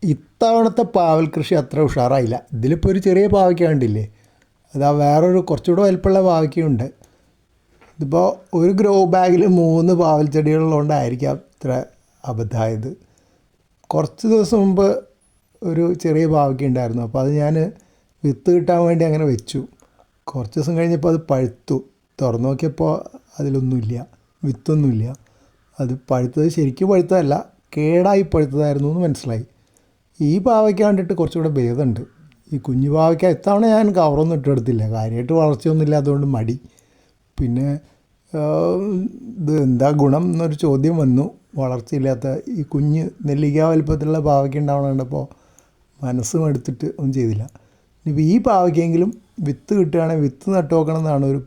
ഇത്തവണത്തെ പാവൽ കൃഷി അത്ര ഉഷാറായില്ല. ഇതിലിപ്പോൾ ഒരു ചെറിയ പാവയ്ക്ക കണ്ടില്ലേ, അതാ വേറൊരു കുറച്ചുകൂടെ വലിപ്പമുള്ള പാവയ്ക്കയുണ്ട്. ഇതിപ്പോൾ ഒരു ഗ്രോ ബാഗിൽ 3 പാവൽ ചെടികളുള്ളതുകൊണ്ടായിരിക്കാം ഇത്ര അബദ്ധമായത്. കുറച്ച് ദിവസം മുമ്പ് ഒരു ചെറിയ പാവയ്ക്ക ഉണ്ടായിരുന്നു. അപ്പോൾ അത് ഞാൻ വിത്ത് കിട്ടാൻ വേണ്ടി അങ്ങനെ വെച്ചു. കുറച്ച് ദിവസം കഴിഞ്ഞപ്പോൾ അത് പഴുത്തു. തുറന്നു നോക്കിയപ്പോൾ അതിലൊന്നുമില്ല, വിത്തൊന്നുമില്ല. അത് പഴുത്തത് ശരിക്കും പഴുത്തതല്ല, കേടായി പഴുത്തതായിരുന്നു എന്ന് മനസ്സിലായി. ഈ പാവയ്ക്ക കണ്ടിട്ട് കുറച്ചുകൂടെ ഭേദമുണ്ട്. ഈ കുഞ്ഞു പാവയ്ക്ക ഇത്തവണ ഞാൻ കവറൊന്നും ഇട്ടെടുത്തില്ല, കാര്യമായിട്ട് വളർച്ചയൊന്നും ഇല്ലാത്തതുകൊണ്ട് മടി. പിന്നെ ഇത് എന്താ ഗുണം എന്നൊരു ചോദ്യം വന്നു. വളർച്ചയില്ലാത്ത ഈ കുഞ്ഞ് നെല്ലിക്ക വലിപ്പത്തിലുള്ള പാവയ്ക്ക ഉണ്ടാവണം കണ്ടപ്പോൾ മനസ്സും എടുത്തിട്ട് ഒന്നും ചെയ്തില്ല. ഇനിയിപ്പോൾ ഈ പാവയ്ക്കെങ്കിലും വിത്ത് കിട്ടുകയാണെങ്കിൽ വിത്ത് നട്ടു നോക്കണം എന്നാണ് ഒരു